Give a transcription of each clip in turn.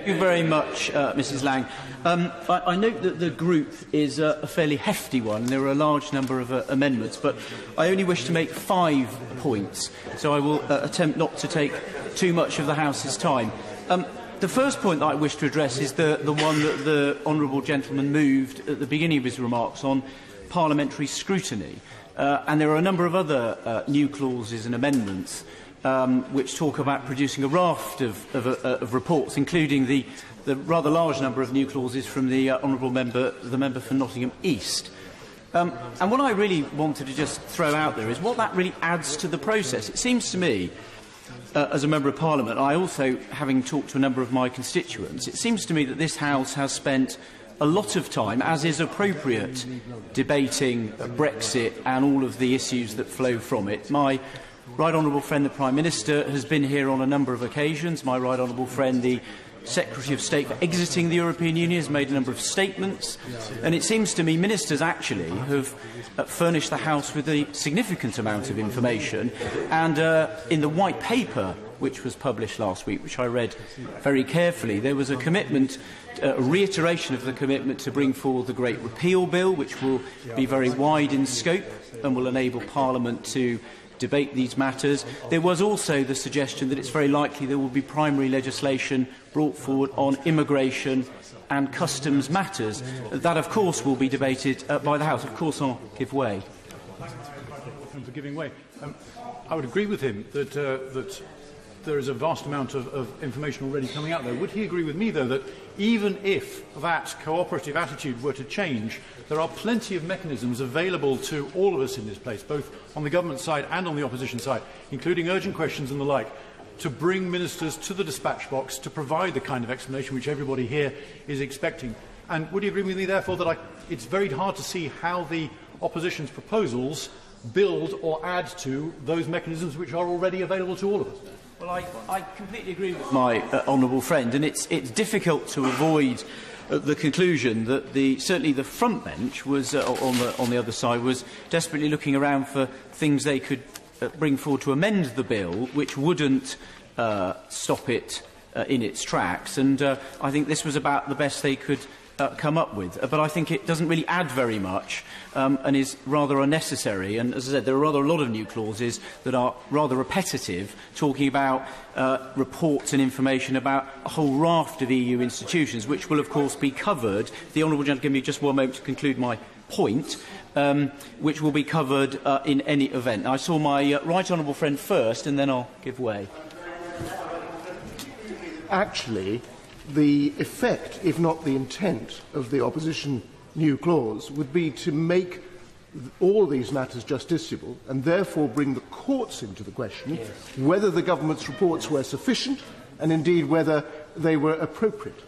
Thank you very much, Mrs Lang. I note that the group is a fairly hefty one. There are a large number of amendments, but I only wish to make 5 points, so I will attempt not to take too much of the House's time. The first point that I wish to address is the one that the honourable gentleman moved at the beginning of his remarks on parliamentary scrutiny. And there are a number of other new clauses and amendments which talk about producing a raft of reports, including the rather large number of new clauses from the honourable member, the member for Nottingham East. And what I really wanted to just throw out there is what that really adds to the process. It seems to me, as a Member of Parliament, I also, having talked to a number of my constituents, it seems to me that this House has spent a lot of time, as is appropriate, debating Brexit and all of the issues that flow from it. My right honourable friend, the Prime Minister, has been here on a number of occasions. My right honourable friend, the Secretary of State for exiting the European Union, has made a number of statements. And it seems to me ministers actually have furnished the House with a significant amount of information. And in the White Paper, which was published last week, which I read very carefully, there was a commitment, a reiteration of the commitment to bring forward the Great Repeal Bill, which will be very wide in scope and will enable Parliament to debate these matters. There was also the suggestion that it's very likely there will be primary legislation brought forward on immigration and customs matters. That, of course, will be debated by the House. Of course, I'll give way. For giving way. I would agree with him that there is a vast amount of information already coming out there. Would he agree with me, though, that even if that cooperative attitude were to change, there are plenty of mechanisms available to all of us in this place, both on the government side and on the opposition side, including urgent questions and the like, to bring ministers to the dispatch box to provide the kind of explanation which everybody here is expecting? And would he agree with me, therefore, that it's very hard to see how the opposition's proposals build or add to those mechanisms which are already available to all of us? Well, I completely agree with my honourable friend, and it's difficult to avoid the conclusion that certainly the front bench was on the other side was desperately looking around for things they could bring forward to amend the bill, which wouldn't stop it in its tracks. And I think this was about the best they could come up with. But I think it doesn't really add very much and is rather unnecessary. And as I said, there are rather a lot of new clauses that are rather repetitive, talking about reports and information about a whole raft of EU institutions, which will, of course, be covered. The honourable gentleman, give me just one moment to conclude my point, which will be covered in any event. Now, I saw my right honourable friend first, and then I'll give way. Actually, the effect, if not the intent, of the opposition new clause would be to make all these matters justiciable and therefore bring the courts into the question whether the government's reports were sufficient and indeed whether they were appropriate.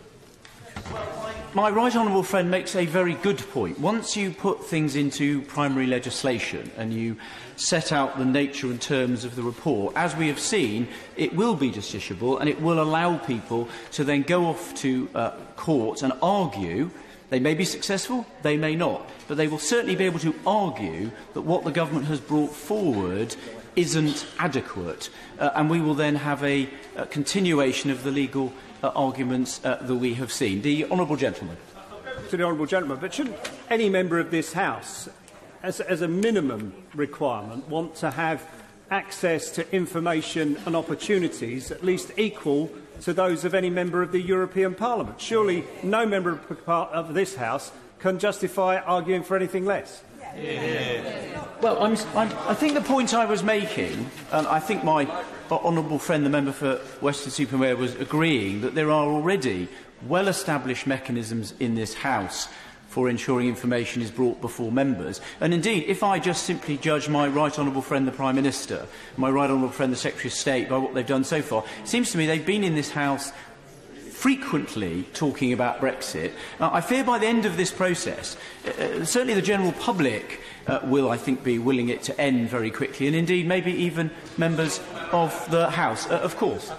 My right honourable friend makes a very good point. Once you put things into primary legislation and you set out the nature and terms of the report, as we have seen, it will be justiciable and it will allow people to then go off to court and argue. They may be successful, they may not, but they will certainly be able to argue that what the government has brought forward isn't adequate, and we will then have a continuation of the legal arguments that we have seen. The honourable gentleman. To the honourable gentleman, but shouldn't any member of this House, as a minimum requirement, want to have access to information and opportunities at least equal to those of any member of the European Parliament? Surely no member of this House can justify arguing for anything less. Well, I think the point I was making, and I think my honourable friend, the member for Weston-super-Mare, was agreeing that there are already well-established mechanisms in this House for ensuring information is brought before members. And indeed, if I just simply judge my right honourable friend, the Prime Minister, my right honourable friend, the Secretary of State, by what they've done so far, it seems to me they've been in this House frequently talking about Brexit. I fear by the end of this process, certainly the general public will, I think, be willing it to end very quickly, and indeed maybe even members of the House, of course.